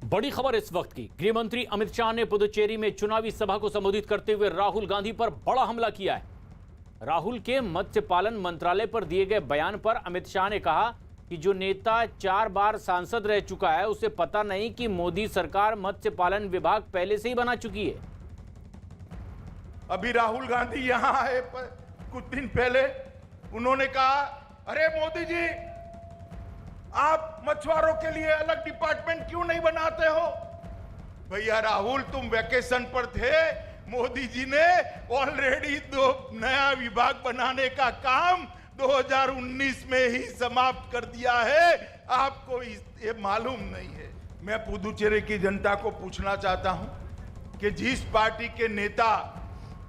बड़ी खबर इस वक्त की। गृह मंत्री अमित शाह ने पुदुचेरी में चुनावी सभा को संबोधित करते हुए राहुल गांधी पर बड़ा हमला किया है। राहुल के मत्स्य पालन मंत्रालय पर दिए गए बयान पर अमित शाह ने कहा कि जो नेता 4 बार सांसद रह चुका है उसे पता नहीं कि मोदी सरकार मत्स्य पालन विभाग पहले से ही बना चुकी है। अभी राहुल गांधी यहां आए कुछ दिन पहले उन्होंने कहा, अरे मोदी जी आप मछुआरों के लिए अलग डिपार्टमेंट क्यों नहीं बनाते हो? भैया राहुल, तुम वैकेशन पर थे। मोदी जी ने ऑलरेडी 2 नया विभाग बनाने का काम 2019 में ही समाप्त कर दिया है। आपको ये मालूम नहीं है। मैं पुदुचेरी की जनता को पूछना चाहता हूं कि जिस पार्टी के नेता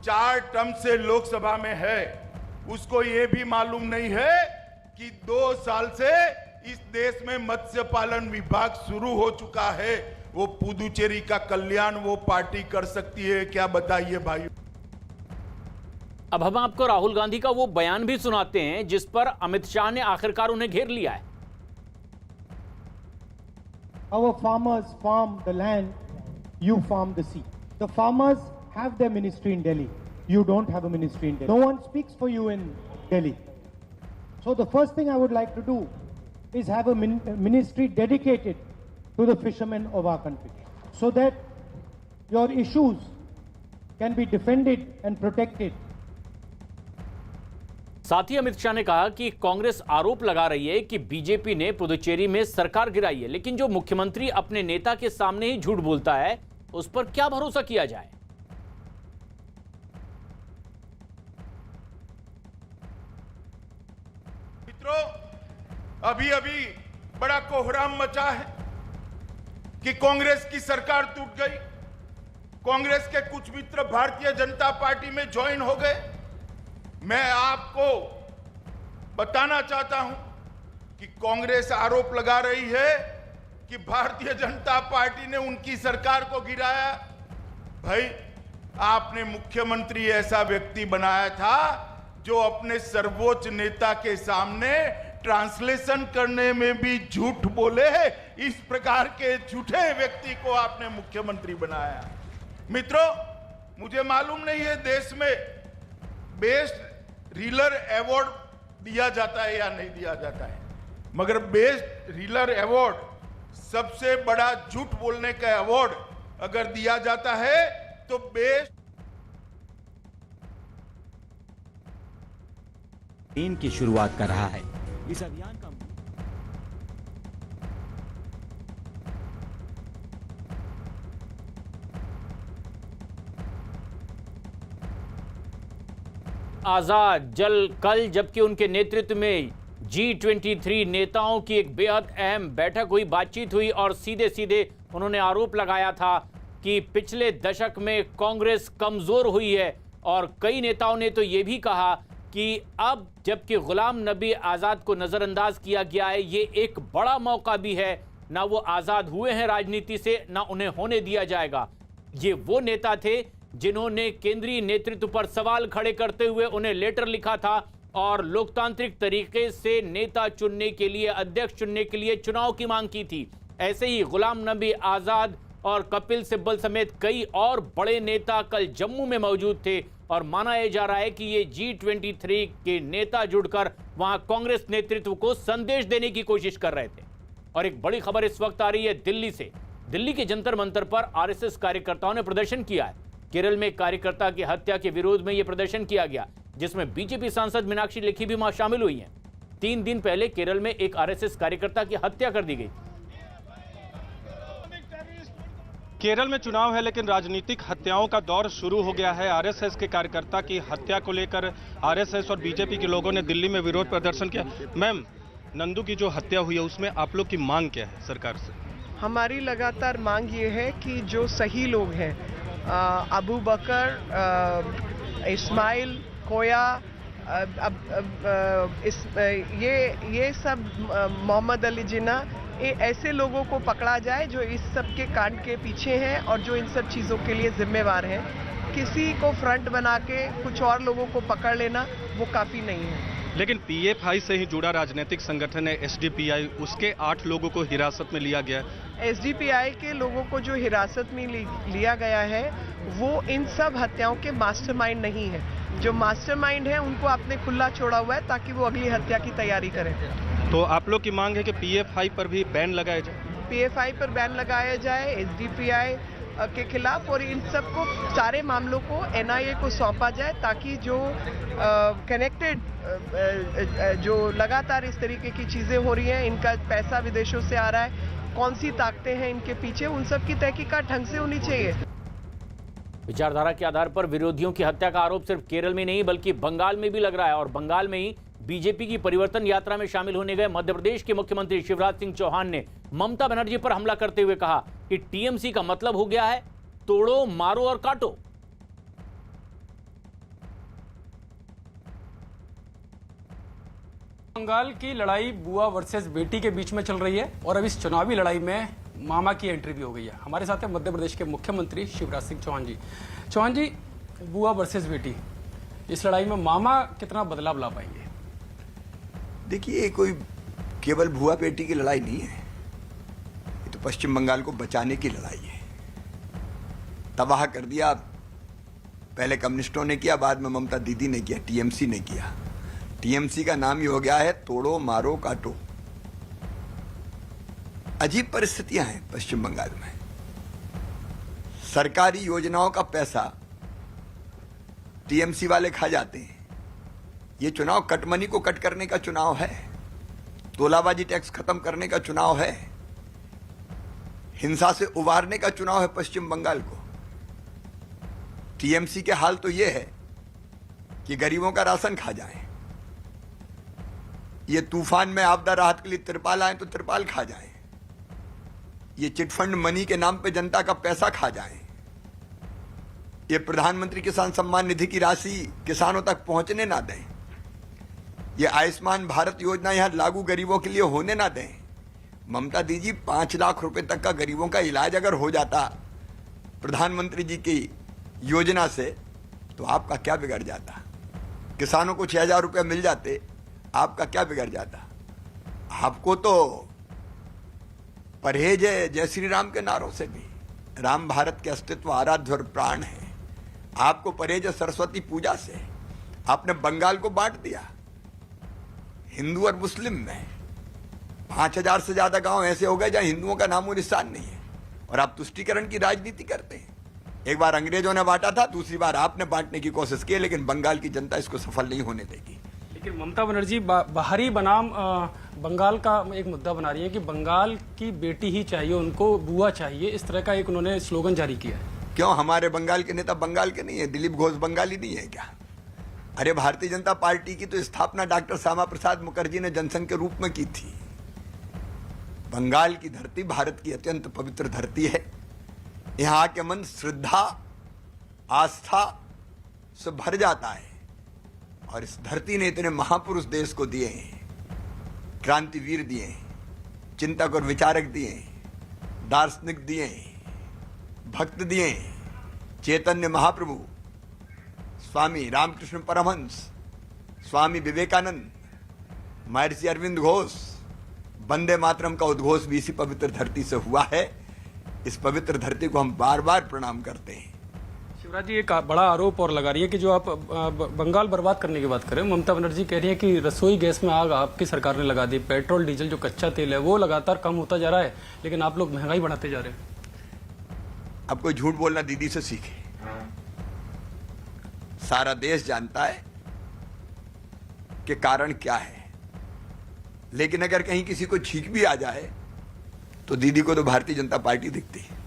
4 टर्म से लोकसभा में है, उसको ये भी मालूम नहीं है कि 2 साल से इस देश में मत्स्य पालन विभाग शुरू हो चुका है। वो पुदुचेरी का कल्याण वो पार्टी कर सकती है क्या? बताइए भाई। अब हम आपको राहुल गांधी का वो बयान भी सुनाते हैं जिस पर अमित शाह ने आखिरकार उन्हें घेर लिया है। Our farmers farm the land, you farm the sea. The farmers have their ministry in Delhi. You don't have a ministry in Delhi. No one speaks for you in Delhi. So the first thing I would like to do is have a ministry dedicated to the fishermen of our country, so that your issues can be defended and protected. साथ ही अमित शाह ने कहा कि कांग्रेस आरोप लगा रही है कि BJP ने पुदुचेरी में सरकार गिराई है, लेकिन जो मुख्यमंत्री अपने नेता के सामने ही झूठ बोलता है उस पर क्या भरोसा किया जाए। मित्रों, अभी बड़ा कोहराम मचा है कि कांग्रेस की सरकार टूट गई। कांग्रेस के कुछ मित्र भारतीय जनता पार्टी में ज्वाइन हो गए। मैं आपको बताना चाहता हूं कि कांग्रेस आरोप लगा रही है कि भारतीय जनता पार्टी ने उनकी सरकार को गिराया। भाई, आपने मुख्यमंत्री ऐसा व्यक्ति बनाया था जो अपने सर्वोच्च नेता के सामने ट्रांसलेशन करने में भी झूठ बोले। इस प्रकार के झूठे व्यक्ति को आपने मुख्यमंत्री बनाया। मित्रों, मुझे मालूम नहीं है देश में बेस्ट रीलर अवार्ड दिया जाता है या नहीं दिया जाता है, मगर बेस्ट रीलर अवार्ड, सबसे बड़ा झूठ बोलने का अवार्ड अगर दिया जाता है तो बेस्ट की शुरुआत कर रहा है। इस अभियान का आजाद जल कल, जबकि उनके नेतृत्व में G23 नेताओं की एक बेहद अहम बैठक हुई, बातचीत हुई और सीधे सीधे उन्होंने आरोप लगाया था कि पिछले दशक में कांग्रेस कमजोर हुई है। और कई नेताओं ने तो ये भी कहा कि अब जबकि गुलाम नबी आज़ाद को नज़रअंदाज किया गया है, ये एक बड़ा मौका भी है। ना वो आज़ाद हुए हैं राजनीति से, ना उन्हें होने दिया जाएगा। ये वो नेता थे जिन्होंने केंद्रीय नेतृत्व पर सवाल खड़े करते हुए उन्हें लेटर लिखा था और लोकतांत्रिक तरीके से नेता चुनने के लिए, अध्यक्ष चुनने के लिए चुनाव की मांग की थी। ऐसे ही गुलाम नबी आज़ाद और कपिल सिब्बल समेत कई और बड़े नेता कल जम्मू में मौजूद थे और माना यह जा रहा है कि ये G23 के नेता जुड़कर वहां कांग्रेस नेतृत्व को संदेश देने की कोशिश कर रहे थे। और एक बड़ी खबर इस वक्त आ रही है दिल्ली से। दिल्ली के जंतर मंतर पर आरएसएस कार्यकर्ताओं ने प्रदर्शन किया है। केरल में एक कार्यकर्ता की हत्या के विरोध में यह प्रदर्शन किया गया, जिसमें बीजेपी सांसद मीनाक्षी लेखी भी वहां शामिल हुई हैं। 3 दिन पहले केरल में एक आरएसएस कार्यकर्ता की हत्या कर दी गई। केरल में चुनाव है लेकिन राजनीतिक हत्याओं का दौर शुरू हो गया है। आरएसएस के कार्यकर्ता की हत्या को लेकर आरएसएस और बीजेपी के लोगों ने दिल्ली में विरोध प्रदर्शन किया। मैम, नंदू की जो हत्या हुई है उसमें आप लोग की मांग क्या है सरकार से? हमारी लगातार मांग ये है कि जो सही लोग हैं, अबू बकर, इस्माइल, कोया, ये सब, मोहम्मद अली जिन्ना, ये ऐसे लोगों को पकड़ा जाए जो इस सब के कांड के पीछे हैं और जो इन सब चीज़ों के लिए जिम्मेवार हैं। किसी को फ्रंट बना के कुछ और लोगों को पकड़ लेना वो काफ़ी नहीं है। लेकिन पीएफआई से ही जुड़ा राजनीतिक संगठन है एसडीपीआई, उसके 8 लोगों को हिरासत में लिया गया है। एसडीपीआई के लोगों को जो हिरासत में लिया गया है वो इन सब हत्याओं के मास्टरमाइंड नहीं है। जो मास्टरमाइंड है उनको आपने खुला छोड़ा हुआ है ताकि वो अगली हत्या की तैयारी करें। तो आप लोग की मांग है कि पीएफआई पर भी बैन लगाया जाए? पीएफआई पर बैन लगाया जाए, एसडीपीआई के खिलाफ, और इन सबको सारे मामलों को एनआईए को सौंपा जाए ताकि जो कनेक्टेड जो लगातार इस तरीके की चीजें हो रही हैं, इनका पैसा विदेशों से आ रहा है, कौन सी ताकतें हैं इनके पीछे, उन सब की तहकीकात ढंग से होनी चाहिए। विचारधारा के आधार पर विरोधियों की हत्या का आरोप सिर्फ केरल में नहीं बल्कि बंगाल में भी लग रहा है, और बंगाल में ही बीजेपी की परिवर्तन यात्रा में शामिल होने गए मध्य प्रदेश के मुख्यमंत्री शिवराज सिंह चौहान ने ममता बनर्जी पर हमला करते हुए कहा कि टीएमसी का मतलब हो गया है तोड़ो, मारो और काटो। बंगाल की लड़ाई बुआ वर्सेस बेटी के बीच में चल रही है और अब इस चुनावी लड़ाई में मामा की एंट्री भी हो गई है। हमारे साथ है मध्य प्रदेश के मुख्यमंत्री शिवराज सिंह चौहान जी। चौहान जी, बुआ वर्सेस बेटी, इस लड़ाई में मामा कितना बदलाव ला पाएंगे? देखिए, कोई केवल बुआ बेटी की लड़ाई नहीं है, ये तो पश्चिम बंगाल को बचाने की लड़ाई है। तबाह कर दिया, पहले कम्युनिस्टों ने किया, बाद में ममता दीदी ने किया, टीएमसी ने किया। टीएमसी का नाम ही हो गया है तोड़ो, मारो, काटो। अजीब परिस्थितियां हैं पश्चिम बंगाल में। सरकारी योजनाओं का पैसा टीएमसी वाले खा जाते हैं। ये चुनाव कटमनी को कट करने का चुनाव है, तोलाबाजी टैक्स खत्म करने का चुनाव है, हिंसा से उबारने का चुनाव है पश्चिम बंगाल को। टीएमसी के हाल तो यह है कि गरीबों का राशन खा जाए, ये तूफान में आपदा राहत के लिए तिरपाल आए तो तिरपाल खा जाए, ये चिटफंड मनी के नाम पे जनता का पैसा खा जाए, ये प्रधानमंत्री किसान सम्मान निधि की राशि किसानों तक पहुंचने ना दें, ये आयुष्मान भारत योजना यहां लागू गरीबों के लिए होने ना दें। ममता दीदी, 5 लाख रुपए तक का गरीबों का इलाज अगर हो जाता प्रधानमंत्री जी की योजना से तो आपका क्या बिगड़ जाता? किसानों को 6,000 रुपये मिल जाते, आपका क्या बिगड़ जाता? आपको तो परहेज है जय श्री राम के नारों से भी। राम भारत के अस्तित्व आराध्य और प्राण है। आपको परहेज है सरस्वती पूजा से। आपने बंगाल को बांट दिया हिंदू और मुस्लिम में। 5,000 से ज्यादा गांव ऐसे हो गए जहां हिंदुओं का नामो निशान नहीं है, और आप तुष्टीकरण की राजनीति करते हैं। एक बार अंग्रेजों ने बांटा था, दूसरी बार आपने बांटने की कोशिश की, लेकिन बंगाल की जनता इसको सफल नहीं होने देगी। लेकिन ममता बनर्जी बाहरी बनाम बंगाल का एक मुद्दा बना रही है कि बंगाल की बेटी ही चाहिए, उनको बुआ चाहिए, इस तरह का एक उन्होंने स्लोगन जारी किया है। क्यों? हमारे बंगाल के नेता बंगाल के नहीं है? दिलीप घोष बंगाली नहीं है क्या? अरे, भारतीय जनता पार्टी की तो स्थापना डॉक्टर श्यामा प्रसाद मुखर्जी ने जनसंघ के रूप में की थी। बंगाल की धरती भारत की अत्यंत पवित्र धरती है। यहाँ के मन श्रद्धा आस्था से भर जाता है, और इस धरती ने इतने महापुरुष देश को दिए हैं, क्रांतिवीर दिए हैं, चिंतक और विचारक दिए हैं, दार्शनिक दिए हैं, भक्त दिए हैं, चैतन्य महाप्रभु, स्वामी रामकृष्ण परमहंस, स्वामी विवेकानंद, महर्षि अरविंद घोष, वंदे मातरम का उद्घोष भी इसी पवित्र धरती से हुआ है। इस पवित्र धरती को हम बार बार प्रणाम करते हैं। शिवराज जी, एक बड़ा आरोप और लगा रही है कि जो आप बंगाल बर्बाद करने की बात करें, ममता बनर्जी कह रही है कि रसोई गैस में आग आपकी सरकार ने लगा दी, पेट्रोल डीजल जो कच्चा तेल है वो लगातार कम होता जा रहा है, लेकिन आप लोग महंगाई बढ़ाते जा रहे हैं। अब कोई झूठ बोलना दीदी से सीखे। सारा देश जानता है कि कारण क्या है, लेकिन अगर कहीं किसी को छींक भी आ जाए तो दीदी को तो भारतीय जनता पार्टी दिखती है।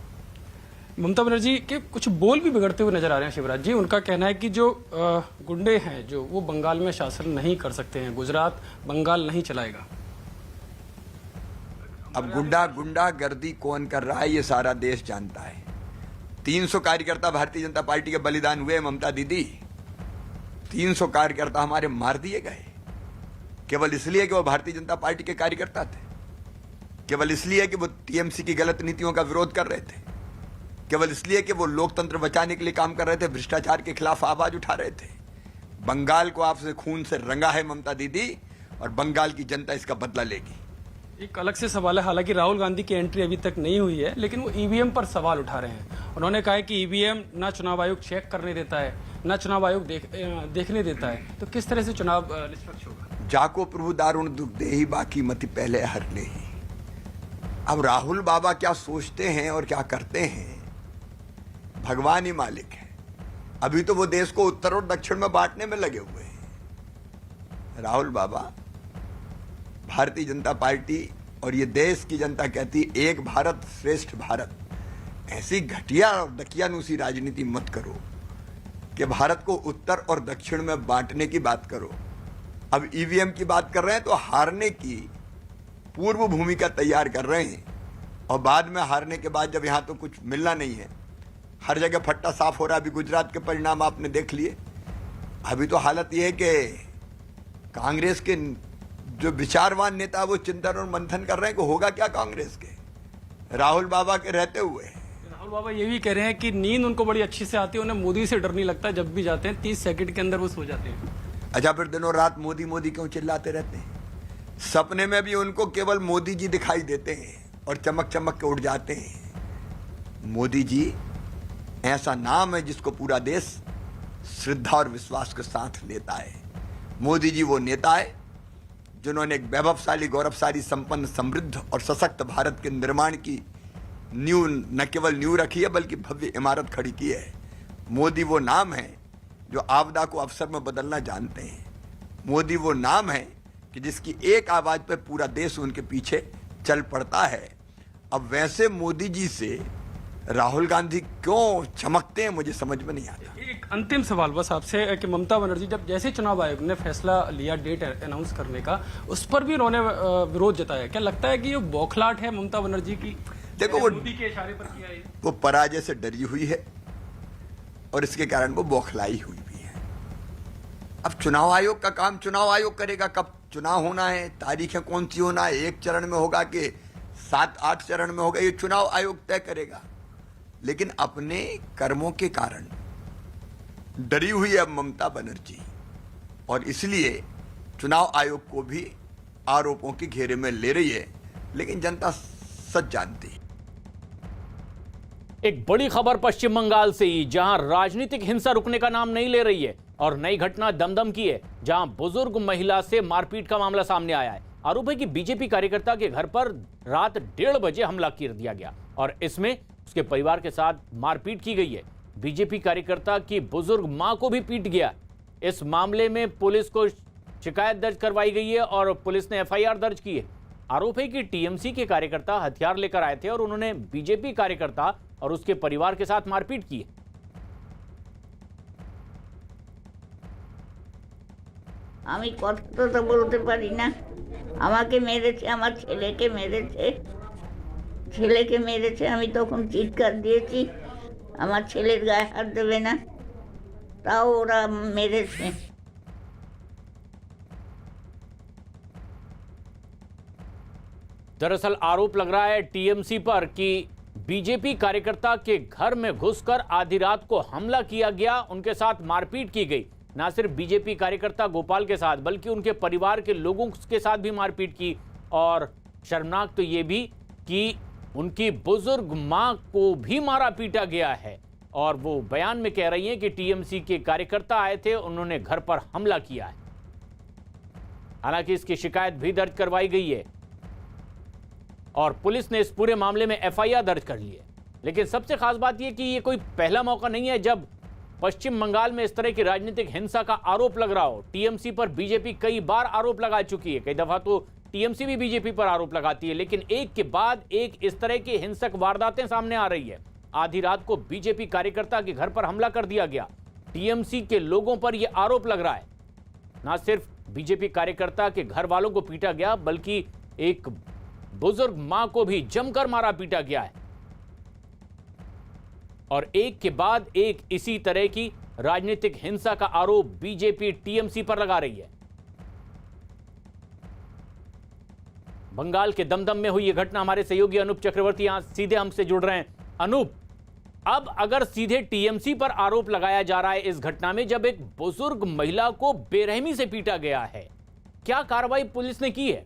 ममता बनर्जी के कुछ बोल भी बिगड़ते हुए नजर आ रहे हैं शिवराज जी। उनका कहना है कि जो गुंडे हैं जो वो बंगाल में शासन नहीं कर सकते हैं, गुजरात बंगाल नहीं चलाएगा। अब गुंडागर्दी कौन कर रहा है ये सारा देश जानता है। 300 कार्यकर्ता भारतीय जनता पार्टी के बलिदान हुए। ममता दीदी, 300 कार्यकर्ता हमारे मार दिए गए, केवल इसलिए कि वो भारतीय जनता पार्टी के कार्यकर्ता थे, केवल इसलिए कि वो टीएमसी की गलत नीतियों का विरोध कर रहे थे, केवल इसलिए कि वो लोकतंत्र बचाने के लिए काम कर रहे थे, भ्रष्टाचार के खिलाफ आवाज उठा रहे थे। बंगाल को आपसे खून से रंगा है ममता दीदी, और बंगाल की जनता इसका बदला लेगी। एक अलग से सवाल है, हालांकि राहुल गांधी की एंट्री अभी तक नहीं हुई है, लेकिन वो ईवीएम पर सवाल उठा रहे हैं। उन्होंने कहा है कि ईवीएम ना चुनाव आयोग चेक करने देता है, ना चुनाव आयोग देखने देता है, तो किस तरह से चुनाव निष्पक्ष होगा? जाको प्रभु दारुण दुख दे ही, बाकी मति पहले हर ले ही। अब राहुल बाबा क्या सोचते हैं और क्या करते हैं, भगवान ही मालिक है। अभी तो वो देश को उत्तर और दक्षिण में बांटने में लगे हुए हैं। राहुल बाबा, भारतीय जनता पार्टी और ये देश की जनता कहती एक भारत श्रेष्ठ भारत। ऐसी घटिया और दकियानूसी राजनीति मत करो कि भारत को उत्तर और दक्षिण में बांटने की बात करो। अब ईवीएम की बात कर रहे हैं तो हारने की पूर्व भूमिका तैयार कर रहे हैं, और बाद में हारने के बाद जब यहां तो कुछ मिलना नहीं है, हर जगह फट्टा साफ हो रहा है। अभी गुजरात के परिणाम आपने देख लिए। अभी तो हालत यह है कि कांग्रेस के जो विचारवान नेता वो चिंतन और मंथन कर रहे हैं कि होगा क्या कांग्रेस के राहुल बाबा के रहते हुए। राहुल बाबा ये भी कह रहे हैं कि नींद उनको बड़ी अच्छी से आती है, उन्हें मोदी से डर नहीं लगता, जब भी जाते हैं 30 सेकंड के अंदर वो सो जाते हैं। अच्छा, फिर दिनों रात मोदी मोदी क्यों चिल्लाते रहते हैं? सपने में भी उनको केवल मोदी जी दिखाई देते हैं और चमक चमक के उड़ जाते हैं। मोदी जी ऐसा नाम है जिसको पूरा देश श्रद्धा और विश्वास के साथ लेता है। मोदी जी वो नेता है जिन्होंने एक वैभवशाली, गौरवशाली, संपन्न, समृद्ध और सशक्त भारत के निर्माण की नींव न केवल नींव रखी है बल्कि भव्य इमारत खड़ी की है। मोदी वो नाम है जो आपदा को अवसर में बदलना जानते हैं। मोदी वो नाम है कि जिसकी एक आवाज पर पूरा देश उनके पीछे चल पड़ता है। अब वैसे मोदी जी से राहुल गांधी क्यों चमकते हैं, मुझे समझ में नहीं आता। एक अंतिम सवाल बस आपसे कि ममता बनर्जी जब जैसे चुनाव आयोग ने फैसला लिया डेट अनाउंस करने का, उस पर भी उन्होंने विरोध जताया। क्या लगता है कि ये बौखलाहट है ममता बनर्जी की? देखो, वो मोदी के इशारे पर किया है। वो पराजय से डरी हुई है और इसके कारण वो बौखलाई हुई भी है। अब चुनाव आयोग का काम चुनाव आयोग करेगा। कब चुनाव होना है, तारीखें कौन सी होना है, एक चरण में होगा कि 7-8 चरण में होगा, ये चुनाव आयोग तय करेगा। लेकिन अपने कर्मों के कारण डरी हुई है अब ममता बनर्जी, और इसलिए चुनाव आयोग को भी आरोपों के घेरे में ले रही है। लेकिन जनता सच जानती है। एक बड़ी खबर पश्चिम बंगाल से ही, जहां राजनीतिक हिंसा रुकने का नाम नहीं ले रही है और नई घटना दमदम की है, जहां बुजुर्ग महिला से मारपीट का मामला सामने आया है। आरोप है कि बीजेपी कार्यकर्ता के घर पर रात 1:30 बजे हमला कर दिया गया और इसमें उसके परिवार के साथ मारपीट की गई है। बीजेपी कार्यकर्ता की बुजुर्ग मां को भी पीट गया। इस मामले में पुलिस को शिकायत दर्ज करवाई गई है और पुलिस ने एफआईआर दर्ज की है। आरोप है कि टीएमसी के कार्यकर्ता हथियार लेकर आए थे और उन्होंने बीजेपी कार्यकर्ता और उसके परिवार के साथ मारपीट की है। আমি কথা তো বলতে পারি না। আমাকে মেরেছে, আমার ছেলেকে মেরেছে, ছেলেকে মেরেছে। আমি তখন চিৎকার দিয়েছি আমার ছেলের গায়ে হাত দেবে না, তাও ওরা মেরেছে। दरअसल आरोप लग रहा है टीएमसी पर कि बीजेपी कार्यकर्ता के घर में घुसकर आधी रात को हमला किया गया, उनके साथ मारपीट की गई। ना सिर्फ बीजेपी कार्यकर्ता गोपाल के साथ बल्कि उनके परिवार के लोगों के साथ भी मारपीट की। और शर्मनाक तो ये भी कि उनकी बुजुर्ग मां को भी मारा पीटा गया है और वो बयान में कह रही हैं कि टीएमसी के कार्यकर्ता आए थे, उन्होंने घर पर हमला किया है। हालांकि इसकी शिकायत भी दर्ज करवाई गई है और पुलिस ने इस पूरे मामले में एफआईआर दर्ज कर ली है। लेकिन सबसे खास बात यह कि ये कोई पहला मौका नहीं है जब पश्चिम बंगाल में इस तरह की राजनीतिक हिंसा का आरोप लग रहा हो। टीएमसी पर बीजेपी कई बार आरोप लगा चुकी है, कई दफा तो टीएमसी भी बीजेपी पर आरोप लगाती है, लेकिन एक के बाद एक इस तरह की हिंसक वारदातें सामने आ रही है। आधी रात को बीजेपी कार्यकर्ता के घर पर हमला कर दिया गया। टीएमसी के लोगों पर यह आरोप लग रहा है, ना सिर्फ बीजेपी कार्यकर्ता के घर वालों को पीटा गया बल्कि एक बुजुर्ग मां को भी जमकर मारा पीटा गया है। और एक के बाद एक इसी तरह की राजनीतिक हिंसा का आरोप बीजेपी टीएमसी पर लगा रही है। बंगाल के दमदम में हुई यह घटना, हमारे सहयोगी अनूप चक्रवर्ती यहां सीधे हमसे जुड़ रहे हैं। अनूप, अब अगर सीधे टीएमसी पर आरोप लगाया जा रहा है इस घटना में, जब एक बुजुर्ग महिला को बेरहमी से पीटा गया है, क्या कार्रवाई पुलिस ने की है?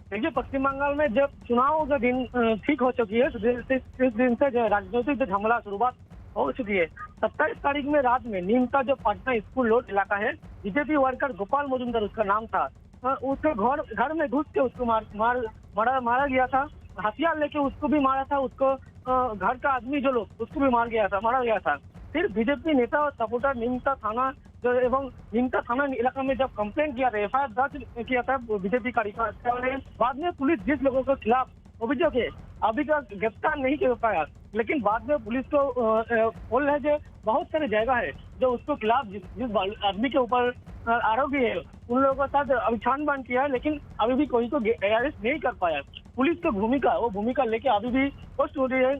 देखिए, पश्चिम बंगाल में जब चुनाव का दिन ठीक हो चुकी है, इस दिन से जो राजनीतिक जो झमेला शुरुआत हो चुकी है। 27 तारीख में रात में नीम का जो पटना स्कूल रोड इलाका है, बीजेपी वर्कर गोपाल मजुमदार उसका नाम था, उसके घर में घुस के उसको मारा गया था। हथियार लेके उसको भी मारा था, उसको घर का आदमी जो लोग उसको भी मारा गया था। फिर बीजेपी नेता और सपोर्टर नीमता थाना एवं नीमता थाना इलाका में जब कंप्लेंट किया था, एफआईआर दर्ज किया था बीजेपी कार्यकर्ताओं ने, बाद में पुलिस जिस लोगों के खिलाफ अभियोग है अभी तक गिरफ्तार नहीं कर पाया, लेकिन बाद में पुलिस को बोल रहे हैं बहुत सारे जगह है जो उसको खिलाफ जिस आदमी के ऊपर आरोपी है उन लोगों के साथ अभी छानबीन किया है, लेकिन अभी भी कोई को अरेस्ट नहीं कर पाया। पुलिस की भूमिका लेके अभी भी पोस्ट हो रही है।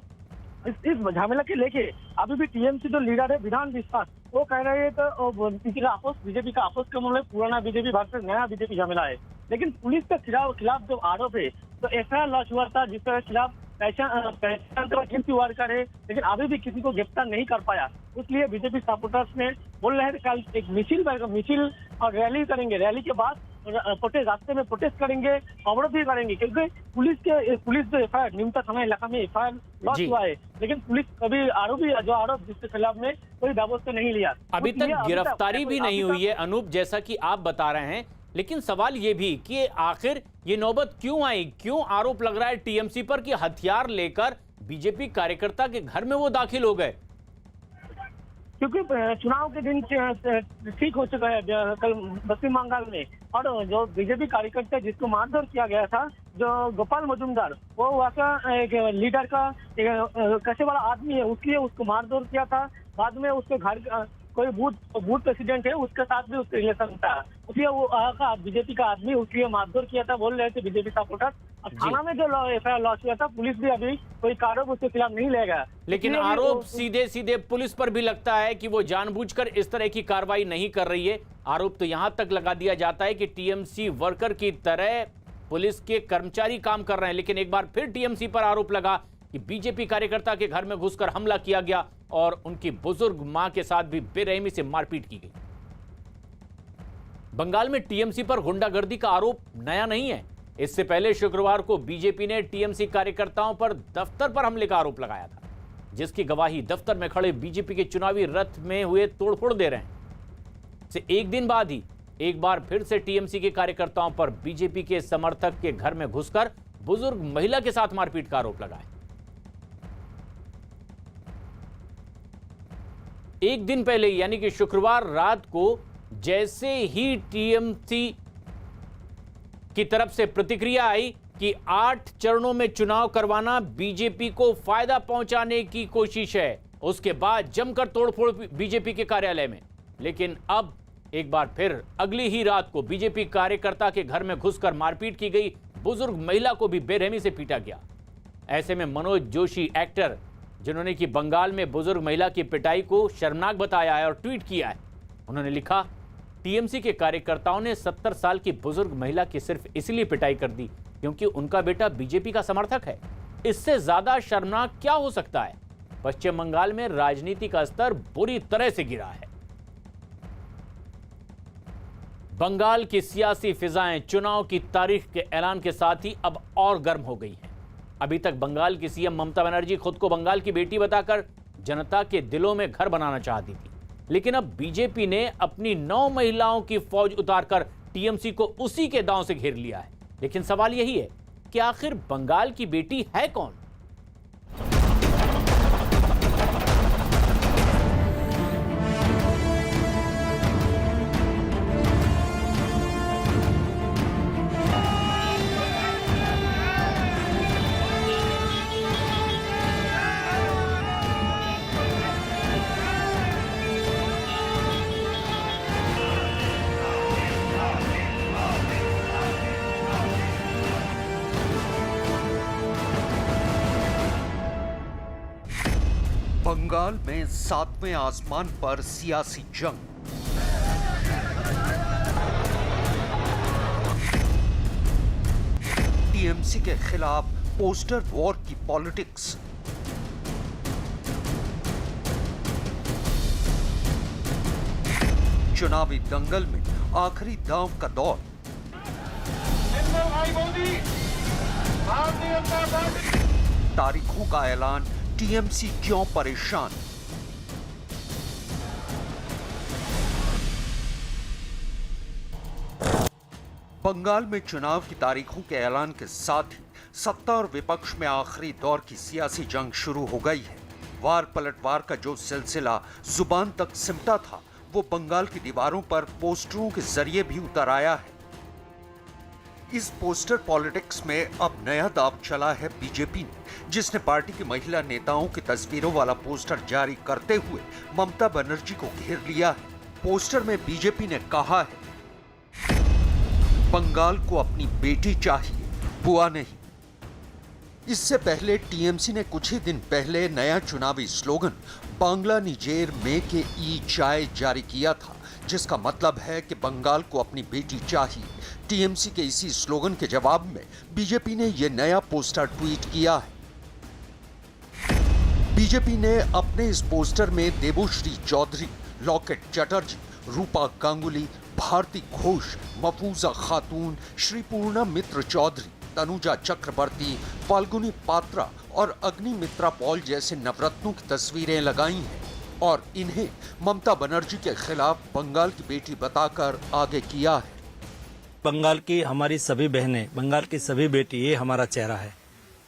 इस झमेला के लेके अभी भी टीएमसी जो लीडर है विधान विश्वास, वो कह रहे हैं तो बीजेपी का आपस का मामला, पुराना बीजेपी वर्सेस नया बीजेपी झमेला है। लेकिन पुलिस के खिलाफ जो आरोप है तो एफआईआर लॉन्च हुआ था जिसके खिलाफ पहचान वर्कर है, लेकिन अभी भी किसी को गिरफ्तार नहीं कर पाया। इसलिए बीजेपी सपोर्टर्स ने बोल रहे हैं कल एक मिছিল और रैली करेंगे, रैली के बाद रास्ते में प्रोटेस्ट करेंगे, अवरोध भी करेंगे, क्योंकि पुलिस जो एफआईआर नीमता थाना इलाका में एफआईआर लॉन्च हुआ है, लेकिन पुलिस कभी आरोप जिसके खिलाफ में कोई व्यवस्था नहीं लिया। अभी तक गिरफ्तारी भी नहीं हुई है अनूप, जैसा कि आप बता रहे हैं, लेकिन सवाल ये भी कि आखिर ये नौबत क्यों आई, क्यों आरोप लग रहा है टीएमसी पर कि हथियार लेकर बीजेपी कार्यकर्ता के घर में वो दाखिल हो गए? क्योंकि चुनाव के दिन ठीक हो चुका है कल पश्चिम बंगाल में, और जो बीजेपी कार्यकर्ता जिसको मारधर किया गया था, जो गोपाल मजुमदार, वो वहाँ का एक लीडर का कैसे वाला आदमी है, उसलिए उसको मारधर किया था। बाद में उसके घर कोई बूथ प्रेसिडेंट है, उसके साथ भी उसका रिलेशन था, इसलिए वो बीजेपी का आदमी उसलिए मारधर किया था, बोल रहे थे बीजेपी सपोर्टर। थाना में जो एफआईआर लॉन्च हुआ था, पुलिस भी अभी कोई कार्रवाई उसके खिलाफ नहीं लेगा। लेकिन आरोप सीधे पुलिस पर भी लगता है कि वो जानबूझकर इस तरह की कार्रवाई नहीं कर रही है। आरोप तो यहां तक लगा दिया जाता है कि टीएमसी वर्कर की तरह पुलिस के कर्मचारी काम कर रहे हैं, लेकिन एक बार फिर टीएमसी पर आरोप लगा कि बीजेपी कार्यकर्ता के घर में घुसकर हमला किया गया और उनकी बुजुर्ग मां के साथ भी बेरहमी से मारपीट की गई। बंगाल में टीएमसी पर गुंडागर्दी का आरोप नया नहीं है। इससे पहले शुक्रवार को बीजेपी ने टीएमसी कार्यकर्ताओं पर दफ्तर पर हमले का आरोप लगाया था, जिसकी गवाही दफ्तर में खड़े बीजेपी के चुनावी रथ में हुए तोड़फोड़ दे रहे हैं। से एक दिन बाद ही एक बार फिर से टीएमसी के कार्यकर्ताओं पर बीजेपी के समर्थक के घर में घुसकर बुजुर्ग महिला के साथ मारपीट का आरोप लगाया। एक दिन पहले यानी कि शुक्रवार रात को जैसे ही टीएमसी की तरफ से प्रतिक्रिया आई कि 8 चरणों में चुनाव करवाना बीजेपी को फायदा पहुंचाने की कोशिश है, उसके बाद जमकर तोड़फोड़ बीजेपी के कार्यालय में। लेकिन अब एक बार फिर अगली ही रात को बीजेपी कार्यकर्ता के घर में घुसकर मारपीट की गई, बुजुर्ग महिला को भी बेरहमी से पीटा गया। ऐसे में मनोज जोशी एक्टर, जिन्होंने कि बंगाल में बुजुर्ग महिला की पिटाई को शर्मनाक बताया है और ट्वीट किया है, उन्होंने लिखा, टीएमसी के कार्यकर्ताओं ने 70 साल की बुजुर्ग महिला की सिर्फ इसलिए पिटाई कर दी क्योंकि उनका बेटा बीजेपी का समर्थक है। इससे ज्यादा शर्मनाक क्या हो सकता है? पश्चिम बंगाल में राजनीति का स्तर बुरी तरह से गिरा है। बंगाल की सियासी फिजाएं चुनाव की तारीख के ऐलान के साथ ही अब और गर्म हो गई हैं। अभी तक बंगाल की सीएम ममता बनर्जी खुद को बंगाल की बेटी बताकर जनता के दिलों में घर बनाना चाहती थी, लेकिन अब बीजेपी ने अपनी 9 महिलाओं की फौज उतारकर टीएमसी को उसी के दांव से घेर लिया है। लेकिन सवाल यही है कि आखिर बंगाल की बेटी है कौन? बंगाल में 7वें आसमान पर सियासी जंग। टीएमसी के खिलाफ पोस्टर वॉर की पॉलिटिक्स। चुनावी दंगल में आखिरी दांव का दौर। तारीखों का ऐलान, टीएमसी क्यों परेशान? बंगाल में चुनाव की तारीखों के ऐलान के साथ ही सत्ता और विपक्ष में आखिरी दौर की सियासी जंग शुरू हो गई है। वार पलटवार का जो सिलसिला जुबान तक सिमटा था, वो बंगाल की दीवारों पर पोस्टरों के जरिए भी उतर आया है। इस पोस्टर पॉलिटिक्स में अब नया दांव चला है बीजेपी ने, जिसने पार्टी की महिला नेताओं की तस्वीरों वाला पोस्टर जारी करते हुए ममता बनर्जी को घेर लिया है। पोस्टर में बीजेपी ने कहा है, बंगाल को अपनी बेटी चाहिए, बुआ नहीं। इससे पहले टीएमसी ने कुछ ही दिन पहले नया चुनावी स्लोगन बांग्ला निजेर में के ई चाय जारी किया था, जिसका मतलब है कि बंगाल को अपनी बेटी चाहिए। टीएमसी के इसी स्लोगन के जवाब में बीजेपी ने यह नया पोस्टर ट्वीट किया है। बीजेपी ने अपने इस पोस्टर में देवोश्री चौधरी, लॉकेट चटर्जी, रूपा गांगुली, भारती घोष, मफूजा खातून, श्रीपूर्णा मित्र चौधरी, तनुजा चक्रवर्ती, फाल्गुनी पात्रा और अग्निमित्रा पॉल जैसे नवरत्नों की तस्वीरें लगाई हैं और इन्हें ममता बनर्जी के खिलाफ बंगाल की बेटी बताकर आगे किया है। बंगाल की हमारी सभी बहनें, बंगाल की सभी बेटी, ये हमारा चेहरा है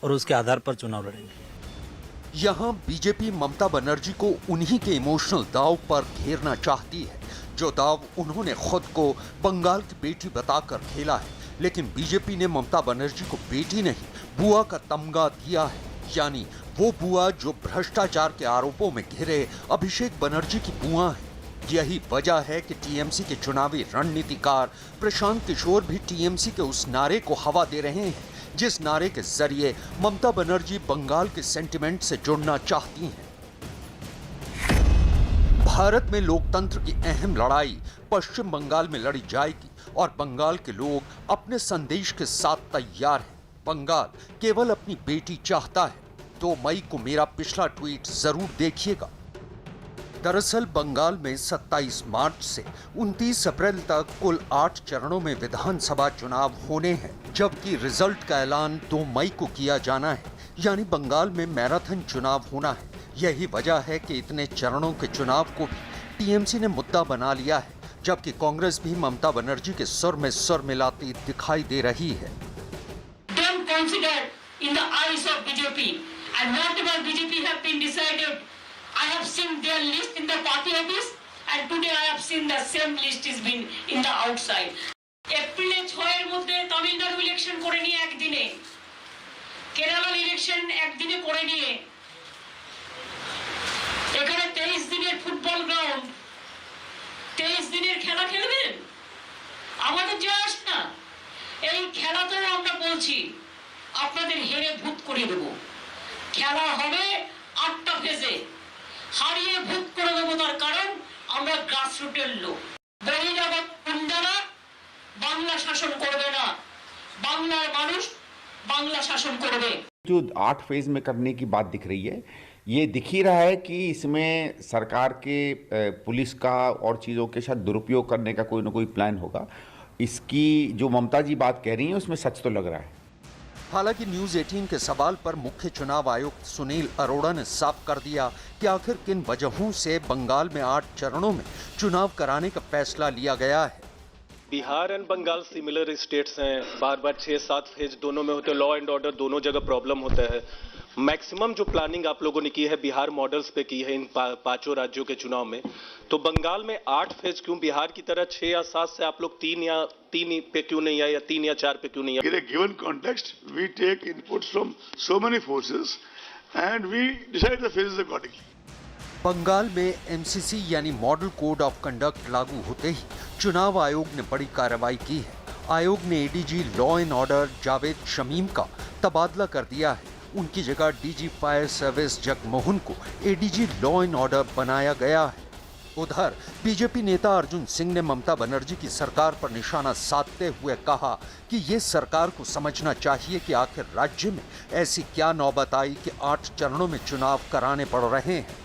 और उसके आधार पर चुनाव लड़ेंगे। यहाँ बीजेपी ममता बनर्जी को उन्हीं के इमोशनल दाव पर घेरना चाहती है, जो दाव उन्होंने खुद को बंगाल की बेटी बताकर खेला है। लेकिन बीजेपी ने ममता बनर्जी को बेटी नहीं, बुआ का तमगा दिया है, यानी वो बुआ जो भ्रष्टाचार के आरोपों में घिरे अभिषेक बनर्जी की बुआ है। यही वजह है कि टीएमसी के चुनावी रणनीतिकार प्रशांत किशोर भी टीएमसी के उस नारे को हवा दे रहे हैं, जिस नारे के जरिए ममता बनर्जी बंगाल के सेंटिमेंट से जुड़ना चाहती हैं। भारत में लोकतंत्र की अहम लड़ाई पश्चिम बंगाल में लड़ी जाएगी और बंगाल के लोग अपने संदेश के साथ तैयार हैं। बंगाल केवल अपनी बेटी चाहता है। 2 मई को मेरा पिछला ट्वीट जरूर देखिएगा। दरअसल बंगाल में 27 मार्च से 29 अप्रैल तक कुल 8 चरणों में विधानसभा चुनाव होने हैं, जबकि रिजल्ट का ऐलान 2 मई को किया जाना है। यानी बंगाल में मैराथन चुनाव होना है। यही वजह है कि इतने चरणों के चुनाव को भी टीएमसी ने मुद्दा बना लिया है, जबकि कांग्रेस भी ममता बनर्जी के सुर में सुर मिलाती दिखाई दे रही है। Don't consider in the eyes of BJP and whatever BJP have been decided, I have seen their list in the party office and today I have seen the same list is been in the outside. এপ্রিলে 6 এর মধ্যে Tamil Nadu election করে নিয়ে একদিনে, Kerala election একদিনে করে নিয়ে, এখানে 23 দিনের ফুটবল গ্রাউন্ড, 23 দিনের খেলা খেলবেন? আমাদের যায় আসে না। এই খেলাতেও আমরা বলছি আপনাদের হেরে ভূত করে দেব। খেলা হবে 8টা ফেজে, হারিয়ে ভূত করে দেব। তার কারণ আমরা গ্রাসরুটের লোক। বহিরাগত গুন্ডারা বাংলা শাসন করবে না, বাংলার মানুষ বাংলা শাসন করবে। जो 8 फेज में करने की बात दिख रही है, ये दिख ही रहा है कि इसमें सरकार के पुलिस का और चीज़ों के साथ दुरुपयोग करने का कोई ना कोई प्लान होगा। इसकी जो ममता जी बात कह रही हैं उसमें सच तो लग रहा है। हालांकि न्यूज 18 के सवाल पर मुख्य चुनाव आयुक्त सुनील अरोड़ा ने साफ कर दिया कि आखिर किन वजहों से बंगाल में 8 चरणों में चुनाव कराने का फैसला लिया गया है। Bihar and Bengal similar states हैं, बार 6-7 फेज दोनों में होते हैं। लॉ एंड ऑर्डर दोनों जगह प्रॉब्लम होता है। मैक्सिमम जो प्लानिंग आप लोगों ने की है बिहार मॉडल्स पे की है इन 5 राज्यों के चुनाव में, तो बंगाल में 8 फेज क्यों, बिहार की तरह 6 या 7 से आप लोग 3 पे क्यों नहीं आए, या 3 या 4 पे क्यों नहीं आए? In a given context, we take inputs from so many forces and we decide the phases accordingly. Bengal में एमसीसी यानी मॉडल कोड ऑफ कंडक्ट लागू होते ही चुनाव आयोग ने बड़ी कार्रवाई की है। आयोग ने ADG law and order Javed Shamim का तबादला कर दिया है। उनकी जगह डीजी फायर सर्विस जगमोहन को एडीजी लॉ एंड ऑर्डर बनाया गया है। उधर बीजेपी नेता अर्जुन सिंह ने ममता बनर्जी की सरकार पर निशाना साधते हुए कहा कि ये सरकार को समझना चाहिए कि आखिर राज्य में ऐसी क्या नौबत आई कि 8 चरणों में चुनाव कराने पड़ रहे हैं।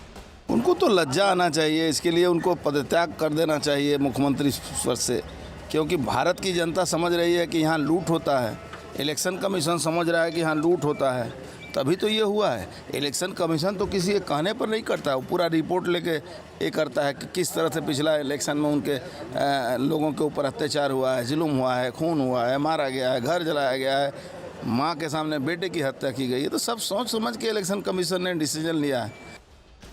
उनको तो लज्जा आना चाहिए। इसके लिए उनको पदत्याग कर देना चाहिए मुख्यमंत्री पद से, क्योंकि भारत की जनता समझ रही है कि यहाँ लूट होता है। इलेक्शन कमीशन समझ रहा है कि यहाँ लूट होता है, तभी तो ये हुआ है। इलेक्शन कमीशन तो किसी के कहने पर नहीं करता है, वो पूरा रिपोर्ट लेके ये करता है कि किस तरह से पिछला इलेक्शन में उनके लोगों के ऊपर अत्याचार हुआ है, जुल्म हुआ है, खून हुआ है, मारा गया है, घर जलाया गया है, माँ के सामने बेटे की हत्या की गई है। तो सब सोच समझ के इलेक्शन कमीशन ने डिसीजन लिया है।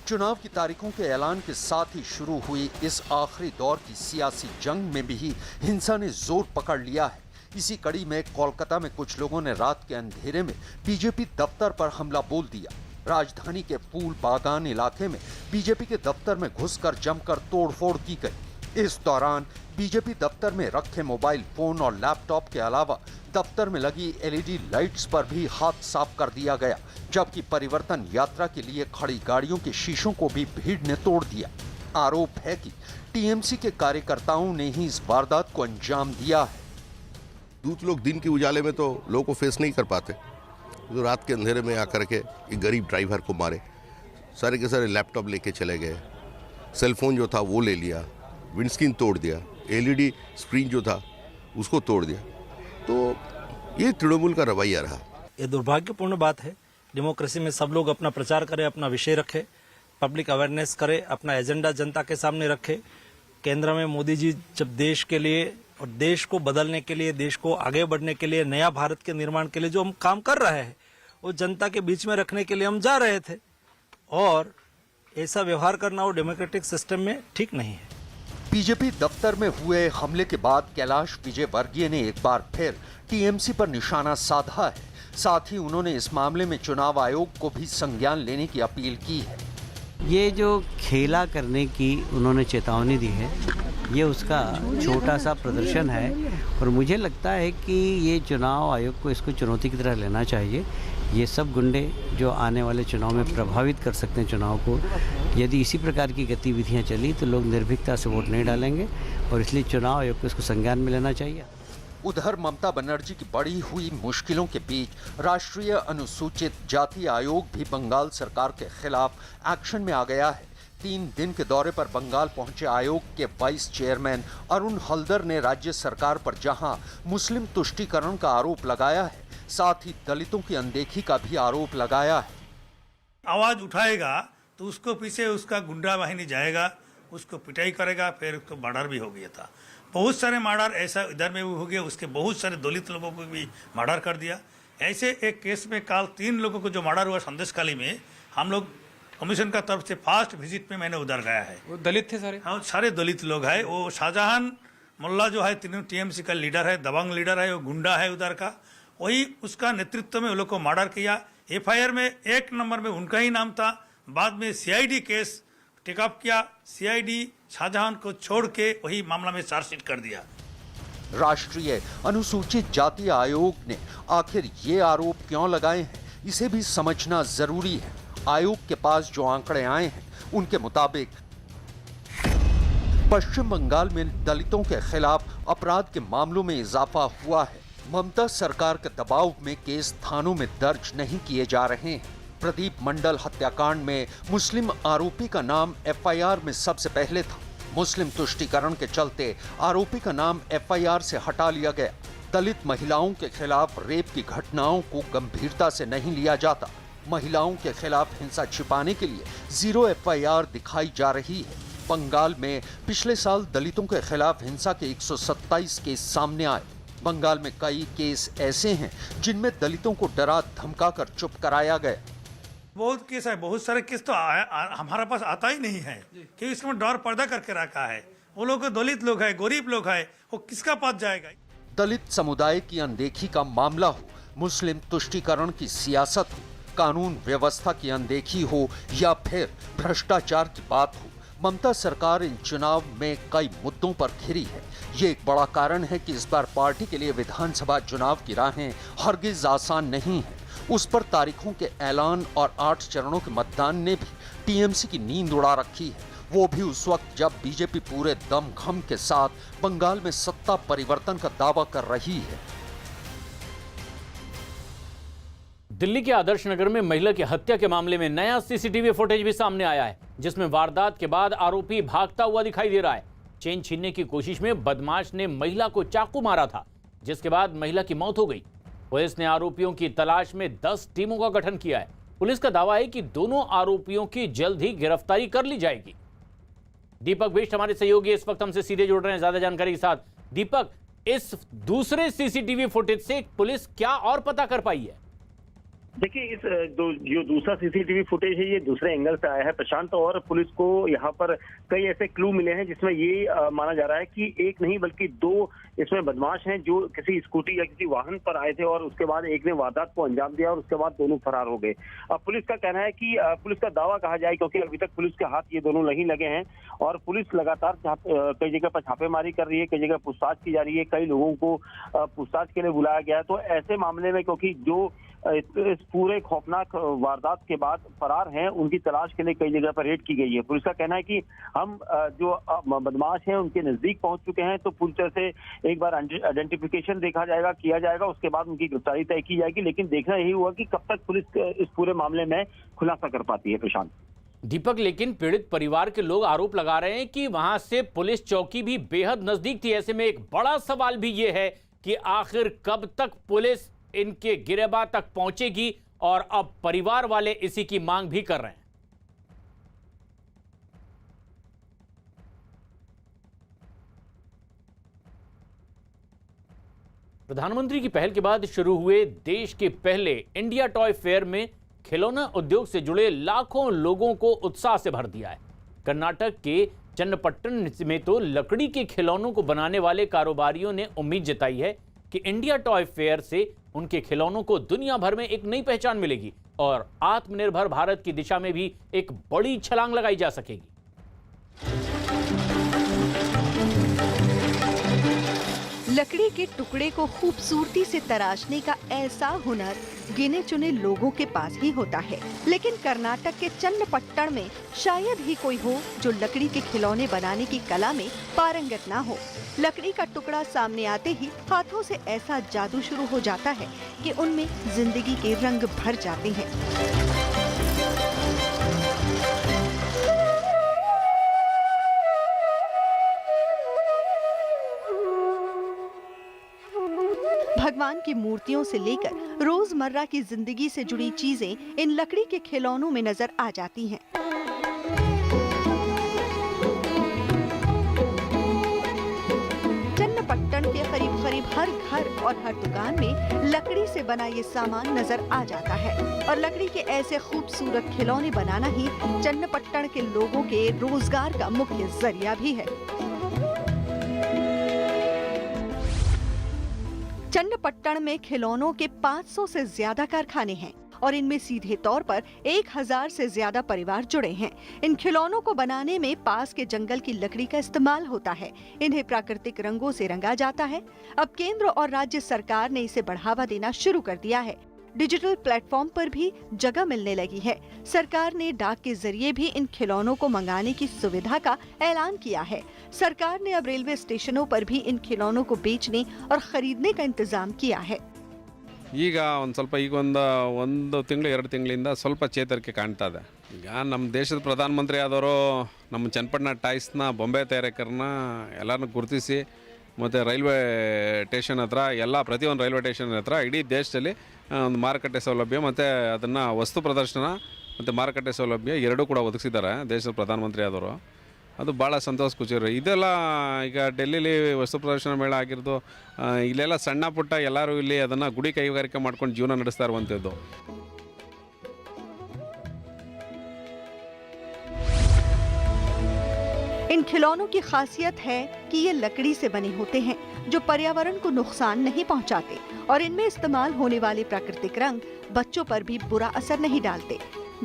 चुनाव की तारीखों के ऐलान के साथ ही शुरू हुई इस आखिरी दौर की सियासी जंग में भी हिंसा ने जोर पकड़ लिया है। इसी कड़ी में कोलकाता में कुछ लोगों ने रात के अंधेरे में बीजेपी दफ्तर पर हमला बोल दिया। राजधानी के फूल बागान इलाके में बीजेपी के दफ्तर में घुसकर जमकर तोड़फोड़ की गई। इस दौरान बीजेपी दफ्तर में रखे मोबाइल फोन और लैपटॉप के अलावा दफ्तर में लगी एलईडी लाइट्स पर भी हाथ साफ कर दिया गया, जबकि परिवर्तन यात्रा के लिए खड़ी गाड़ियों के शीशों को भी भीड़ ने तोड़ दिया। आरोप है कि टीएमसी के कार्यकर्ताओं ने ही इस वारदात को अंजाम दिया है। दूसरे लोग दिन के उजाले में तो लोगों को फेस नहीं कर पाते, तो रात के अंधेरे में आकर के एक गरीब ड्राइवर को मारे, सारे के सारे लैपटॉप लेके चले गए, सेलफोन जो था वो ले लिया, विंडस्क्रीन तोड़ दिया, एलईडी स्क्रीन जो था उसको तोड़ दिया। तो ये तृणमूल का रवैया रहा। ये दुर्भाग्यपूर्ण बात है। डेमोक्रेसी में सब लोग अपना प्रचार करें, अपना विषय रखें, पब्लिक अवेयरनेस करें, अपना एजेंडा जनता के सामने रखें। केंद्र में मोदी जी जब देश के लिए और देश को बदलने के लिए, देश को आगे बढ़ने के लिए, नया भारत के निर्माण के लिए जो हम काम कर रहे हैं वो जनता के बीच में रखने के लिए हम जा रहे थे, और ऐसा व्यवहार करना वो डेमोक्रेटिक सिस्टम में ठीक नहीं है। बीजेपी दफ्तर में हुए हमले के बाद कैलाश विजयवर्गीय ने एक बार फिर टीएमसी पर निशाना साधा है। साथ ही उन्होंने इस मामले में चुनाव आयोग को भी संज्ञान लेने की अपील की है। ये जो खेला करने की उन्होंने चेतावनी दी है, ये उसका छोटा सा प्रदर्शन है, और मुझे लगता है कि ये चुनाव आयोग को इसको चुनौती की तरह लेना चाहिए। ये सब गुंडे जो आने वाले चुनाव में प्रभावित कर सकते हैं चुनाव को, यदि इसी प्रकार की गतिविधियां चली तो लोग निर्भीकता से वोट नहीं डालेंगे, और इसलिए चुनाव आयोग को इसको संज्ञान में लेना चाहिए। उधर ममता बनर्जी की बढ़ी हुई मुश्किलों के बीच राष्ट्रीय अनुसूचित जाति आयोग भी बंगाल सरकार के खिलाफ एक्शन में आ गया है। 3 दिन के दौरे पर बंगाल पहुंचे आयोग के वाइस चेयरमैन अरुण हल्दर ने राज्य सरकार पर जहां मुस्लिम तुष्टीकरण का आरोप लगाया है, साथ ही दलितों की अनदेखी का भी आरोप लगाया है। आवाज उठाएगा तो उसको पीछे उसका गुंडा बाहिनी जाएगा, उसको पिटाई करेगा, फिर उसको मर्डर भी हो गया था। बहुत सारे मर्डर ऐसा इधर में भी हो गया, उसके बहुत सारे दलित लोगों को भी मर्डर कर दिया। ऐसे एक केस में कल 3 लोगों को जो मर्डर हुआ संदेशखाली में, हम लोग कमीशन का तरफ से फर्स्ट विजिट में मैंने उधर गया है। वो दलित थे सारे? हाँ, सारे दलित लोग हैं। वो शाहजहां मोल्ला जो है टीएमसी का लीडर है, दबंग लीडर है, वो गुंडा है उधर का, वही उसका नेतृत्व में वो लोग को मर्डर किया। एफआईआर में 1 नंबर में उनका ही नाम था। बाद में सीआईडी केस टेकअप किया, सीआईडी शाहजहां को छोड़ के वही मामला में चार्जशीट कर दिया। राष्ट्रीय अनुसूचित जाति आयोग ने आखिर ये आरोप क्यों लगाए हैं, इसे भी समझना जरूरी है। आयोग के पास जो आंकड़े आए हैं उनके मुताबिक पश्चिम बंगाल में दलितों के खिलाफ अपराध के मामलों में इजाफा हुआ है। ममता सरकार के दबाव में केस थानों में दर्ज नहीं किए जा रहे हैं। प्रदीप मंडल हत्याकांड में मुस्लिम आरोपी का नाम एफआईआर में सबसे पहले था। मुस्लिम तुष्टीकरण के चलते आरोपी का नाम एफआईआर से हटा लिया गया। दलित महिलाओं के खिलाफ रेप की घटनाओं को गंभीरता से नहीं लिया जाता। महिलाओं के खिलाफ हिंसा छिपाने के लिए 0 एफआईआर दिखाई जा रही है। बंगाल में पिछले साल दलितों के खिलाफ हिंसा के 127 केस सामने आए। बंगाल में कई केस ऐसे हैं जिनमें दलितों को डरा धमकाकर चुप कराया गया। बहुत केस है, बहुत सारे केस तो हमारे पास आता ही नहीं है, क्योंकि इसमें डर पर्दा करके रखा है। वो लोग दलित लोग है, गरीब लोग है, वो किसका पास जाएगा। दलित समुदाय की अनदेखी का मामला हो, मुस्लिम तुष्टीकरण की सियासत हो, कानून व्यवस्था की अनदेखी हो या फिर भ्रष्टाचार की बात हो, ममता सरकार इन चुनाव में कई मुद्दों पर घिरी है। ये एक बड़ा कारण है कि इस बार पार्टी के लिए विधानसभा चुनाव की राहें हरगिज आसान नहीं है। उस पर तारीखों के ऐलान और 8 चरणों के मतदान ने भी टीएमसी की नींद उड़ा रखी है, वो भी उस वक्त जब बीजेपी पूरे दमखम के साथ बंगाल में सत्ता परिवर्तन का दावा कर रही है। दिल्ली के आदर्श नगर में महिला की हत्या के मामले में नया सीसीटीवी फुटेज भी सामने आया है, जिसमें वारदात के बाद आरोपी भागता हुआ दिखाई दे रहा है। चेन छीनने की कोशिश में बदमाश ने महिला को चाकू मारा था, जिसके बाद महिला की मौत हो गई। पुलिस ने आरोपियों की तलाश में 10 टीमों का गठन किया है। पुलिस का दावा है कि दोनों आरोपियों की जल्द ही गिरफ्तारी कर ली जाएगी। दीपक बिष्ट हमारे सहयोगी इस वक्त हमसे सीधे जुड़ रहे हैं ज्यादा जानकारी के साथ। दीपक, इस दूसरे सीसीटीवी फुटेज से पुलिस क्या और पता कर पाई है? देखिए, इस जो दूसरा सीसीटीवी फुटेज है ये दूसरे एंगल से आया है प्रशांत, और पुलिस को यहाँ पर कई ऐसे क्लू मिले हैं जिसमें ये माना जा रहा है कि एक नहीं बल्कि 2 इसमें बदमाश हैं जो किसी स्कूटी या किसी वाहन पर आए थे और उसके बाद एक ने वारदात को अंजाम दिया और उसके बाद दोनों फरार हो गए। अब पुलिस का कहना है कि पुलिस का दावा कहा जाए, क्योंकि अभी तक पुलिस के हाथ ये दोनों नहीं लगे हैं और पुलिस लगातार कई जगह पर छापेमारी कर रही है, कई जगह पूछताछ की जा रही है, कई लोगों को पूछताछ के लिए बुलाया गया है। तो ऐसे मामले में क्योंकि जो इस पूरे खौफनाक वारदात के बाद फरार हैं, उनकी तलाश के लिए कई जगह पर रेड की गई है। पुलिस का कहना है कि हम जो बदमाश हैं उनके नजदीक पहुंच चुके हैं, तो पूरी तरह से एक बार आइडेंटिफिकेशन किया जाएगा, उसके बाद उनकी गिरफ्तारी तय की जाएगी। लेकिन देखना यही हुआ कि कब तक पुलिस इस पूरे मामले में खुलासा कर पाती है। प्रशांत। दीपक, लेकिन पीड़ित परिवार के लोग आरोप लगा रहे हैं कि वहां से पुलिस चौकी भी बेहद नजदीक थी। ऐसे में एक बड़ा सवाल भी ये है कि आखिर कब तक पुलिस इनके गिरबां तक पहुंचेगी, और अब परिवार वाले इसी की मांग भी कर रहे हैं। प्रधानमंत्री की पहल के बाद शुरू हुए देश के पहले इंडिया टॉय फेयर में खिलौना उद्योग से जुड़े लाखों लोगों को उत्साह से भर दिया है। कर्नाटक के चन्नपट्टन में तो लकड़ी के खिलौनों को बनाने वाले कारोबारियों ने उम्मीद जताई है कि इंडिया टॉय फेयर से उनके खिलौनों को दुनिया भर में एक नई पहचान मिलेगी और आत्मनिर्भर भारत की दिशा में भी एक बड़ी छलांग लगाई जा सकेगी। लकड़ी के टुकड़े को खूबसूरती से तराशने का ऐसा हुनर गिने चुने लोगों के पास ही होता है, लेकिन कर्नाटक के चन्नपट्टन में शायद ही कोई हो जो लकड़ी के खिलौने बनाने की कला में पारंगत ना हो। लकड़ी का टुकड़ा सामने आते ही हाथों से ऐसा जादू शुरू हो जाता है कि उनमें जिंदगी के रंग भर जाते हैं। भगवान की मूर्तियों से लेकर रोजमर्रा की जिंदगी से जुड़ी चीजें इन लकड़ी के खिलौनों में नजर आ जाती हैं। चन्नपट्टन के करीब हर घर और हर दुकान में लकड़ी से बना ये सामान नजर आ जाता है, और लकड़ी के ऐसे खूबसूरत खिलौने बनाना ही चन्नपट्टन के लोगों के रोजगार का मुख्य जरिया भी है। चन्नपट्टन में खिलौनों के 500 से ज्यादा कारखाने हैं और इनमें सीधे तौर पर 1000 से ज्यादा परिवार जुड़े हैं। इन खिलौनों को बनाने में पास के जंगल की लकड़ी का इस्तेमाल होता है। इन्हें प्राकृतिक रंगों से रंगा जाता है। अब केंद्र और राज्य सरकार ने इसे बढ़ावा देना शुरू कर दिया है। डिजिटल प्लेटफॉर्म पर भी जगह मिलने लगी है। सरकार ने डाक के जरिए भी इन खिलौनों को मंगाने की सुविधा का ऐलान किया है। सरकार ने अब रेलवे स्टेशनों पर भी इन खिलौनों को बेचने और खरीदने का इंतजाम किया है। ಈಗ ಒಂದು ತಿಂಗಳು 2 ತಿಂಗಳಿಂದ ಸ್ವಲ್ಪ ಚೇತರಿಕೆ ಕಾಣ್ತಾ ಇದೆ. ಈಗ ನಮ್ಮ ದೇಶದ ಪ್ರಧಾನಮಂತ್ರಿ ಆದವರು ನಮ್ಮ ಚನ್ನಪಟ್ಟಣ ಟಾಯ್ಸ್ನ ಬೊಂಬೆ ತಯಾರಕರನ್ನ ಎಲ್ಲರನ್ನೂ ಗುರುತಿಸಿ ಮತ್ತು ರೈಲ್ವೆ ಸ್ಟೇಷನ್ ಹತ್ರ ಪ್ರತಿಯೊಂದು ರೈಲ್ವೆ ಸ್ಟೇಷನ್ ಹತ್ರ ಇಡೀ ದೇಶದಲ್ಲಿ ಒಂದು ಮಾರುಕಟ್ಟೆ ಸೌಲಭ್ಯ ಮತ್ತು ಅದನ್ನು ವಸ್ತು ಪ್ರದರ್ಶನ ಮತ್ತು ಮಾರುಕಟ್ಟೆ ಸೌಲಭ್ಯ ಎರಡೂ ಕೂಡ ಒದಗಿಸಿದ್ದಾರೆ ದೇಶದ ಪ್ರಧಾನಮಂತ್ರಿ ಆದವರು. ಅದು ಭಾಳ ಸಂತೋಷ ಖುಷಿ. ಇದೆಲ್ಲ ಈಗ ಡೆಲ್ಲಿಲಿ ವಸ್ತು ಪ್ರದರ್ಶನ ಮೇಳ ಆಗಿರೋದು, ಇಲ್ಲೆಲ್ಲ ಸಣ್ಣ ಪುಟ್ಟ ಎಲ್ಲರೂ ಇಲ್ಲಿ ಅದನ್ನು ಗುಡಿ ಕೈಗಾರಿಕೆ ಮಾಡ್ಕೊಂಡು ಜೀವನ ನಡೆಸ್ತಾ ಇರುವಂಥದ್ದು. इन खिलौनों की खासियत है कि ये लकड़ी से बने होते हैं जो पर्यावरण को नुकसान नहीं पहुंचाते, और इनमें इस्तेमाल होने वाले प्राकृतिक रंग बच्चों पर भी बुरा असर नहीं डालते।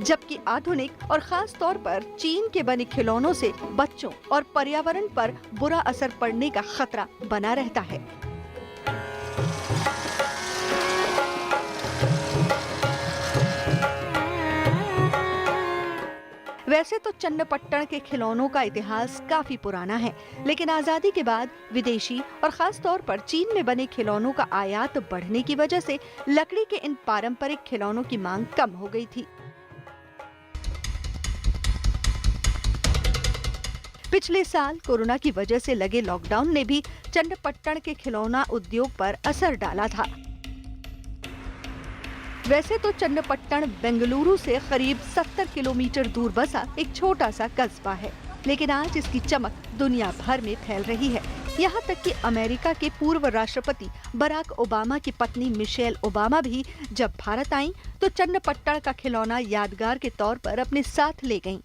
जबकि आधुनिक और खास तौर पर चीन के बने खिलौनों से बच्चों और पर्यावरण पर बुरा असर पड़ने का खतरा बना रहता है। वैसे वैसे तो चन्नपट्टण के खिलौनों का इतिहास काफी पुराना है, लेकिन आजादी के बाद विदेशी और खास तौर पर चीन में बने खिलौनों का आयात बढ़ने की वजह से लकड़ी के इन पारंपरिक खिलौनों की मांग कम हो गई थी। पिछले साल कोरोना की वजह से लगे लॉकडाउन ने भी चन्नपट्टण के खिलौना उद्योग पर असर डाला था। वैसे तो चन्नपट्टण बेंगलुरु से करीब 70 किलोमीटर दूर बसा एक छोटा सा कस्बा है, लेकिन आज इसकी चमक दुनिया भर में फैल रही है। यहाँ तक कि अमेरिका के पूर्व राष्ट्रपति बराक ओबामा की पत्नी मिशेल ओबामा भी जब भारत आईं तो चन्नपट्टण का खिलौना यादगार के तौर पर अपने साथ ले गईं।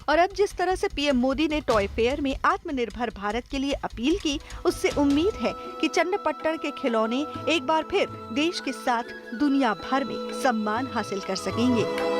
और अब जिस तरह से पीएम मोदी ने टॉय फेयर में आत्मनिर्भर भारत के लिए अपील की, उससे उम्मीद है कि चन्नपट्टण के खिलौने एक बार फिर देश के साथ दुनिया भर में सम्मान हासिल कर सकेंगे।